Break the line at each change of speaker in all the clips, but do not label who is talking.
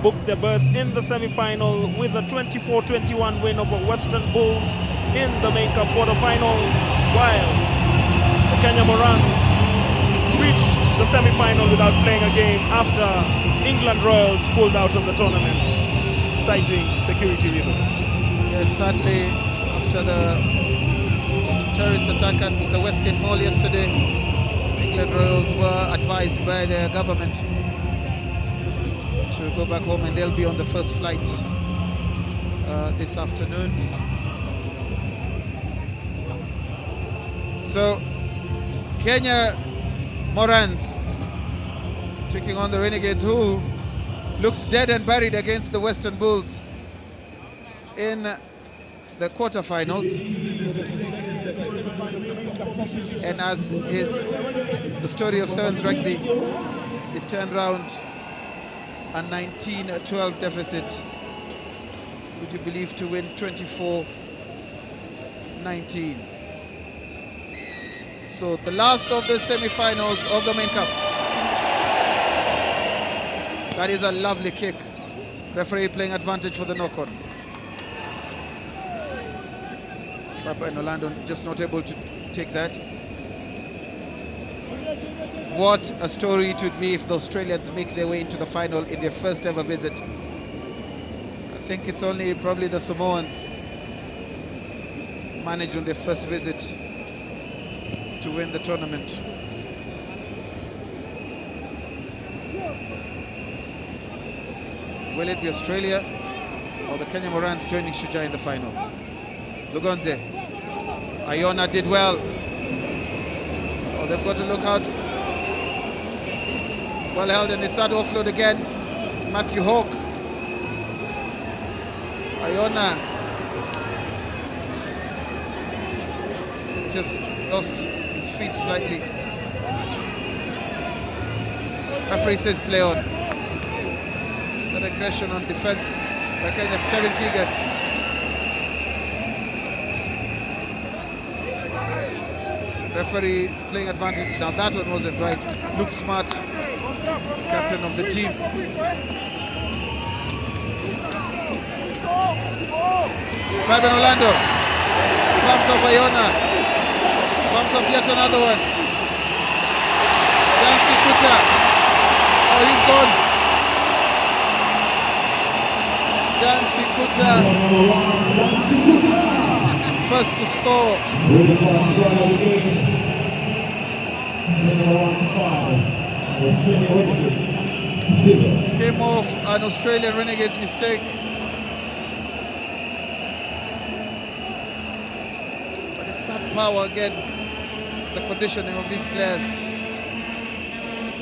booked their berth in the semi-final with a 24-21 win over Western Bulls in the main cup quarter-final, while the Kenya Morans reached the semi-final without playing a game after England Royals pulled out of the tournament, citing security reasons.
Yes, sadly, after the terrorist attack at the Westgate Mall yesterday, England Royals were advised by their government to go back home, and they'll be on the first flight this afternoon. So, Kenya Morans taking on the Renegades, who looked dead and buried against the Western Bulls in the quarterfinals. And as is the story of Sevens Rugby, it turned round a 19-12 deficit, would you believe, to win 24-19. So the last of the semi-finals of the main cup. That is a lovely kick. Referee playing advantage for the knock-on. Fabio and Orlando just not able to take that. What a story it would be if the Australians make their way into the final in their first ever visit. I think it's only probably the Samoans managed on their first visit to win the tournament. Will it be Australia or the Kenya Morans joining Shujaa in the final? Lugonze, Iona did well. Oh, they've got to look out. Well held, and it's that offload again. Matthew Hawke. Iona just lost his feet slightly. Referee says play on. That aggression on defense by Kevin Keegan. Referee is playing advantage. Now that one wasn't right. Luke Smart, captain of the team. Fabian Orlando. Bumps off Iona. Bumps off yet another one. Dancy Kuta. Oh, he's gone. Dancy Kuta. First to score. Came off an Australian Renegades mistake. But it's that power again, the conditioning of these players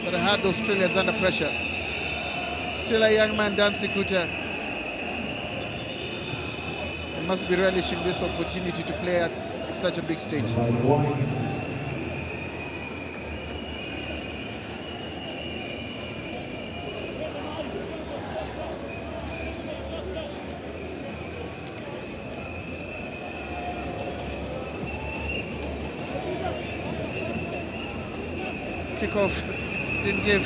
that had the Australians under pressure. Still a young man, Dancy Kuta. He must be relishing this opportunity to play at such a big stage. Kickoff didn't give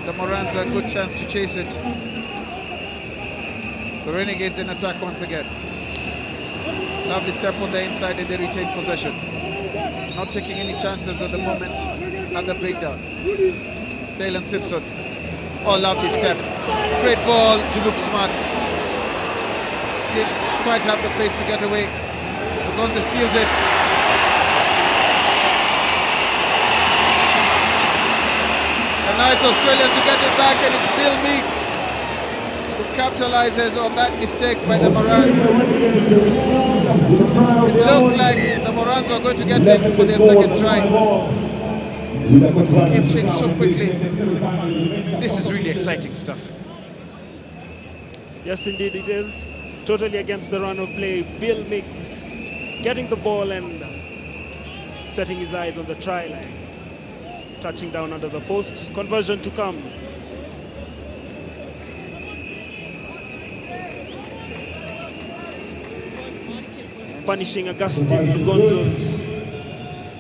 the Morans a good chance to chase it. So Renegades in attack once again. Lovely step on the inside and they retain possession. Not taking any chances at the moment at the breakdown. Dalen Simpson. Oh, lovely step. Great ball to Luke Smart. Didn't quite have the pace to get away. Lugonze steals it. Now it's Australia to get it back, and it's Bill Meeks who capitalizes on that mistake by the Morans. It looked like the Morans were going to get it for their second try. The game changed so quickly. This is really exciting stuff.
Yes, indeed it is. Totally against the run of play. Bill Meeks getting the ball and setting his eyes on the try line. Touching down under the posts, conversion to come. Punishing Augustine Lugonzo's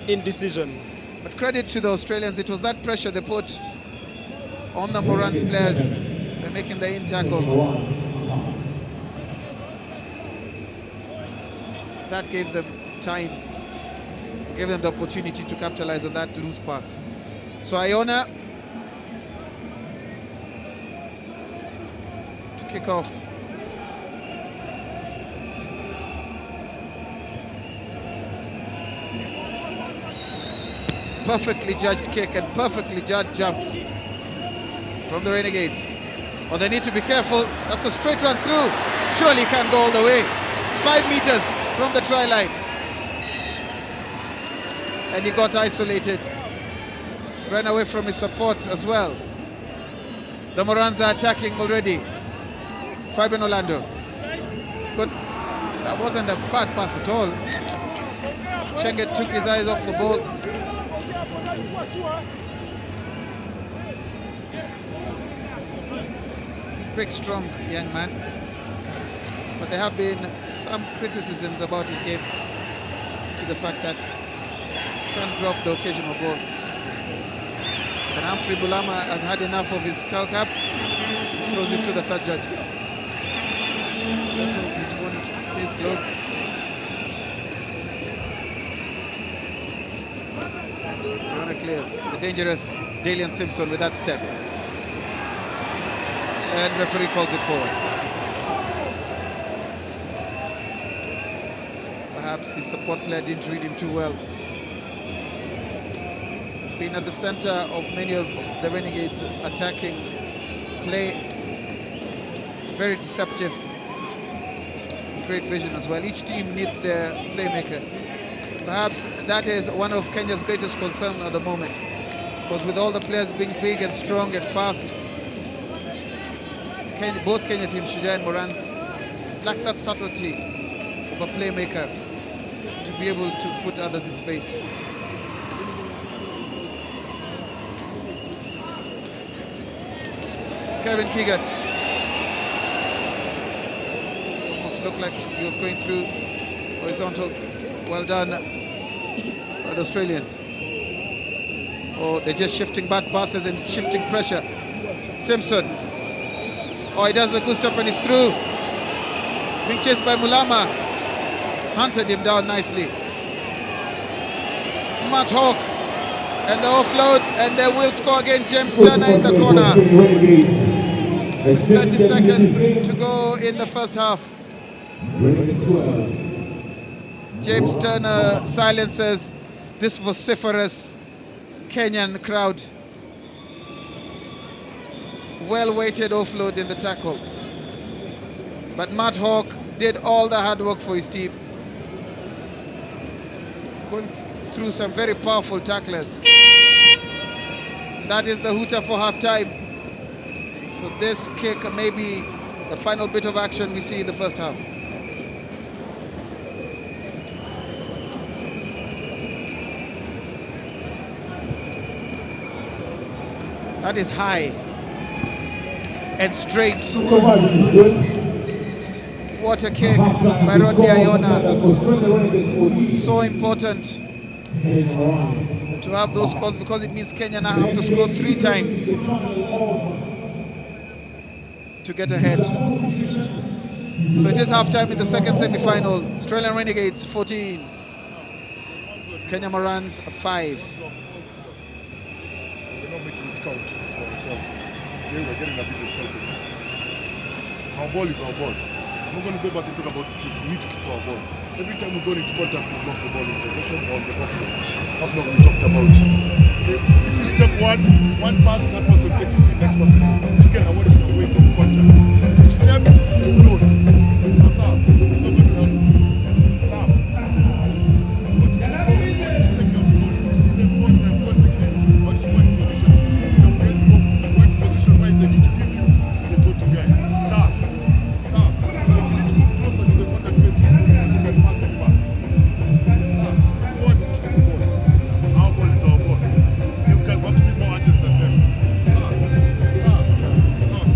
indecision.
But credit to the Australians, it was that pressure they put on the Morans players. They're making in the in tackle. That gave them time, gave them the opportunity to capitalize on that loose pass. So Iona to kick off. Perfectly judged kick and perfectly judged jump from the Renegades. Oh, they need to be careful. That's a straight run through. Surely can't go all the way. 5 meters from the try line. And he got isolated. Ran away from his support as well. The Morans are attacking already. Fabian Orlando. Good. That wasn't a bad pass at all. Chenge took his eyes off the ball. Big, strong young man. But there have been some criticisms about his game to the fact that he can't drop the occasional ball. And Humphrey Bulama has had enough of his skull cap, throws it to the third judge. Let's hope his opponent stays closed. Corner clears. The dangerous Dalian Simpson with that step. And referee calls it forward. Perhaps his support player didn't read him too well. He's been at the center of many of the Renegades' attacking play. Very deceptive. Great vision as well. Each team needs their playmaker. Perhaps that is one of Kenya's greatest concerns at the moment. Because with all the players being big and strong and fast, both Kenya teams, Shujaa and Morans, lack that subtlety of a playmaker to be able to put others in space. Kevin Keegan almost looked like he was going through horizontal. Well done by the Australians. Oh, they're just shifting bad passes and shifting pressure. Simpson. Oh, he does the good step and he's through. Being chased by Mulama. Hunted him down nicely. Matt Hawk. And the offload, and they will score again. James Turner in the corner. 30 seconds to go in the first half. James Turner silences this vociferous Kenyan crowd. Well-weighted offload in the tackle. But Matt Hawk did all the hard work for his team. Going through some very powerful tacklers. That is the hooter for half-time. So this kick may be the final bit of action we see in the first half. That is high and straight. What a kick by Rodney Iona. So important to have those scores because it means Kenya now have to score 3 times to get ahead. So it is halftime in the second semi-final. Australian Renegades 14, Kenya Morans 5.
We're not making it count for ourselves. Okay, we're getting a bit excited. Our ball is our ball. I'm not going to go back and talk about skills. We need to keep our ball. Every time we go into contact, we've lost the ball in possession or on the offload. That's not what we talked about. Okay? If you step one pass, that person takes it, next person to get away from contact. You step, offload. So, Sam, it's not going to help. Sam, take your ball. If you see them forwards and contact them, or you go in position, if you see them place, go in position where they need to give you, it's a go-to guy. Sam. So if you need to move closer to the contact place, you can pass it back. Sam, forwards keep the ball. Our ball is our ball. Okay, we have to be more agile than them. Sam,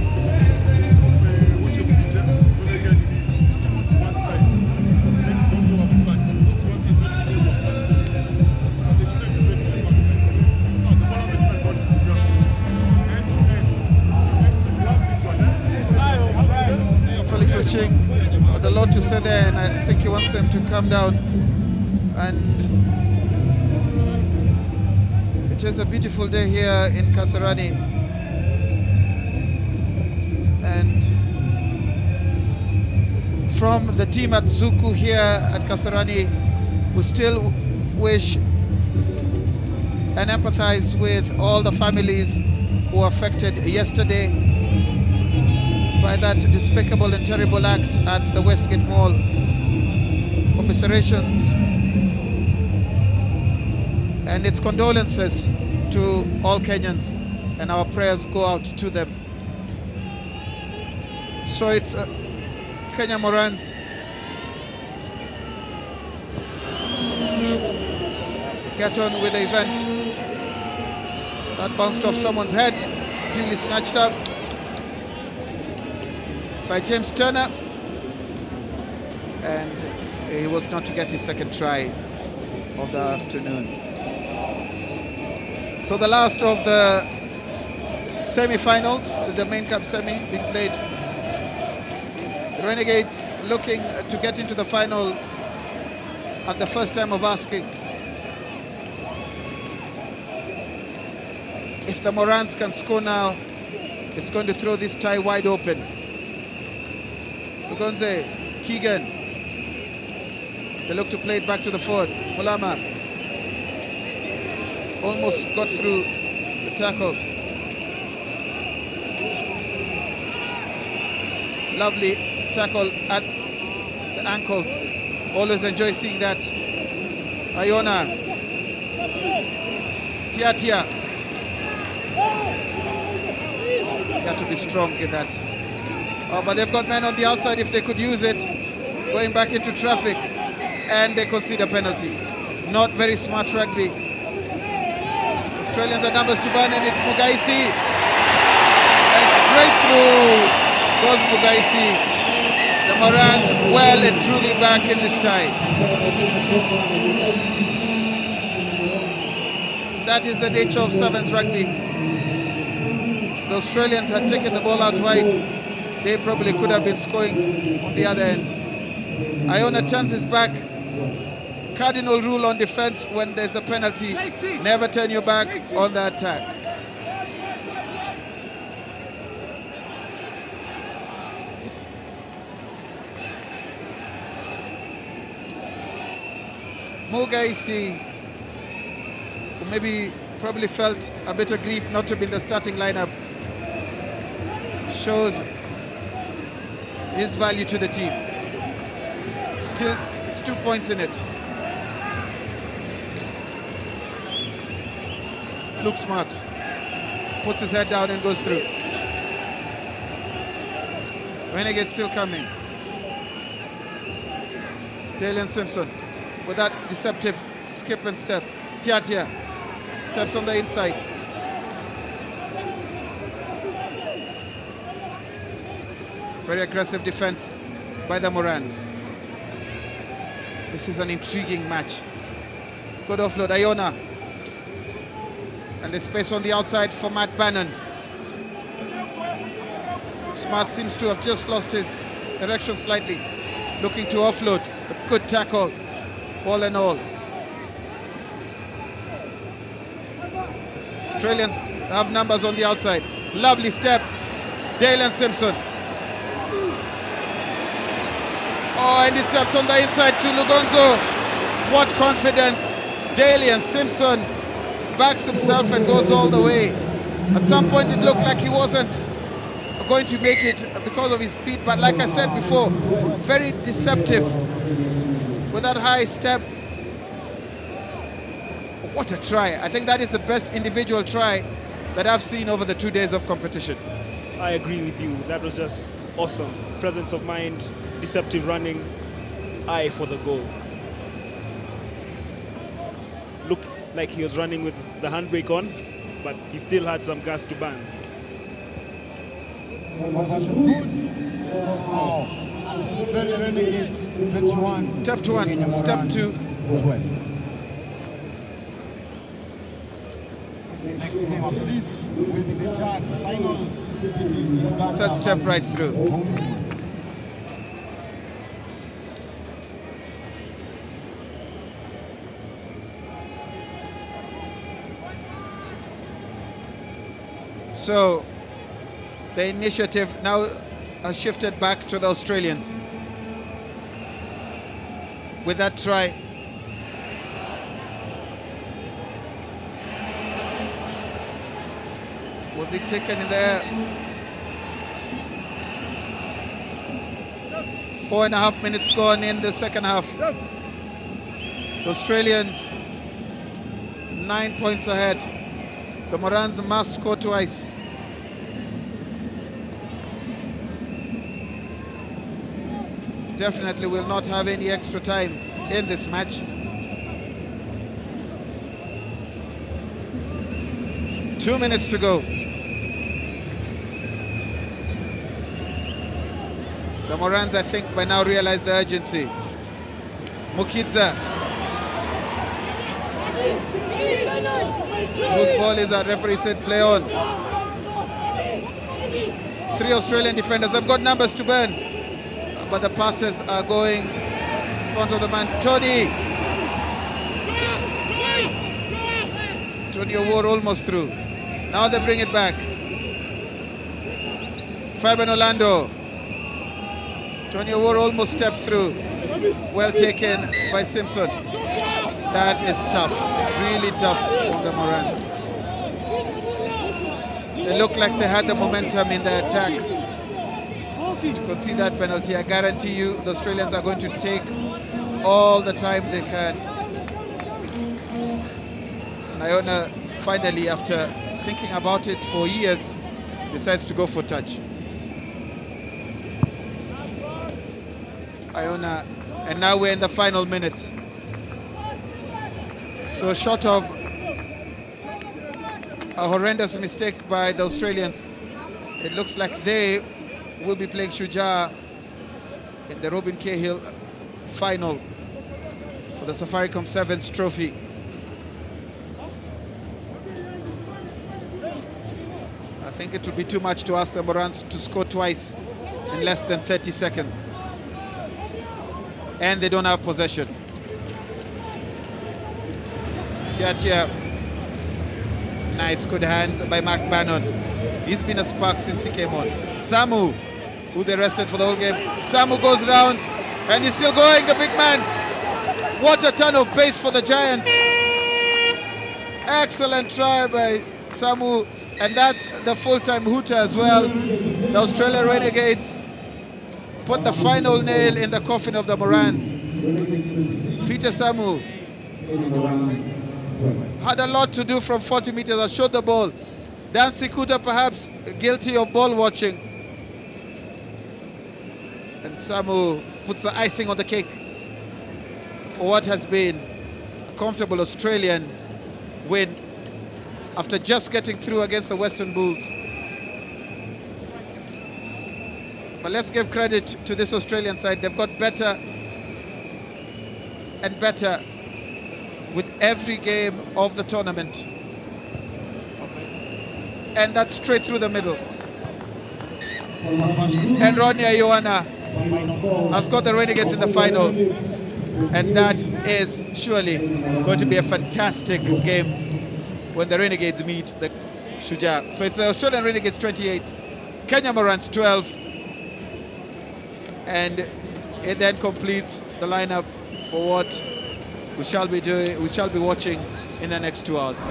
coaching had a lot to say there, and I think he wants them to calm down. And it is a beautiful day here in Kasarani, and from the team at Zuku here at Kasarani, we still wish and empathize with all the families who were affected yesterday by that despicable and terrible act at the Westgate Mall. Commiserations and its condolences to all Kenyans, and our prayers go out to them. So it's Kenya Morans get on with the event. That bounced off someone's head, duly snatched up by James Turner, and he was not to get his second try of the afternoon. So the last of the semi-finals, the main cup semi being played. The Renegades looking to get into the final at the first time of asking. If the Morans can score now, it's going to throw this tie wide open. Lugonze, Keegan, they look to play it back to the forwards. Mulama almost got through the tackle. Lovely tackle at the ankles. Always enjoy seeing that. Iona, Tiatia. He had to be strong in that. Oh, but they've got men on the outside if they could use it. Going back into traffic. And they concede a penalty. Not very smart rugby. Australians are numbers to burn, and it's Mugaisi. And straight through goes Mugaisi. The Morans well and truly back in this tie. That is the nature of sevens rugby. The Australians had taken the ball out wide, they probably could have been scoring on the other end. Iona turns his back. Cardinal rule on defense: when there's a penalty, never turn your back on the attack. Mugaisi, who maybe probably felt a bit of grief not to be in the starting lineup, shows his value to the team. Still, it's 2 points in it. Looks smart. Puts his head down and goes through. Renegades still coming. Dalian Simpson with that deceptive skip and step. Tiatia steps on the inside. Very aggressive defense by the Morans. This is an intriguing match. Good offload, Iona. And the space on the outside for Matt Bannon. Smart seems to have just lost his direction slightly. Looking to offload. A good tackle, all in all. Australians have numbers on the outside. Lovely step. Dalian Simpson. Oh, and he steps on the inside to Lugonzo. What confidence. Dalian Simpson backs himself and goes all the way. At some point it looked like he wasn't going to make it because of his speed, but like I said before, very deceptive with that high step. What a try. I think that is the best individual try that I've seen over the 2 days of competition.
I agree with you. That was just awesome. Presence of mind, deceptive running, eye for the goal. Looked like he was running with the handbrake on, but he still had some gas to burn.
Step to one, step two. Third step right through. So the initiative now has shifted back to the Australians with that try. Was it taken in the air? 4.5 minutes gone in the second half. The Australians 9 points ahead. The Morans must score twice. Definitely will not have any extra time in this match. 2 minutes to go. The Morans, I think, by now realize the urgency. Mukidza. Whose ball is that? Referee said play on. 3 Australian defenders. They've got numbers to burn. But the passes are going in front of the man. Tony O'War almost through. Now they bring it back. Fabian Orlando. Tony O'War almost stepped through. Well taken by Simpson. That is tough, really tough for the Morans. They look like they had the momentum in the attack. To concede that penalty, I guarantee you the Australians are going to take all the time they can. And Iona finally, after thinking about it for years, decides to go for touch. Iona, and now we're in the final minute. So short of a horrendous mistake by the Australians, it looks like they will be playing Shujaa in the Robin Cahill final for the Safaricom Sevens trophy. I think it would be too much to ask the Morans to score twice in less than 30 seconds. And they don't have possession. Tiatia. Nice, good hands by Mark Bannon. He's been a spark since he came on. Samu, who they rested for the whole game. Samu goes round and he's still going, the big man. What a ton of pace for the Giants. Excellent try by Samu, and that's the full-time hooter as well. The Australian Renegades put the final nail in the coffin of the Morans. Peter Samu had a lot to do from 40 meters. I showed the ball. Dan Sikuta perhaps guilty of ball watching. And Samu puts the icing on the cake for what has been a comfortable Australian win after just getting through against the Western Bulls. But let's give credit to this Australian side. They've got better and better with every game of the tournament. And that's straight through the middle. And Ronnie Ioana has got the Renegades in the final. And that is surely going to be a fantastic game when the Renegades meet the Shujaa. So it's the Australian Renegades 28, Kenya Morans 12. And it then completes the lineup for what we shall be doing, we shall be watching in the next 2 hours.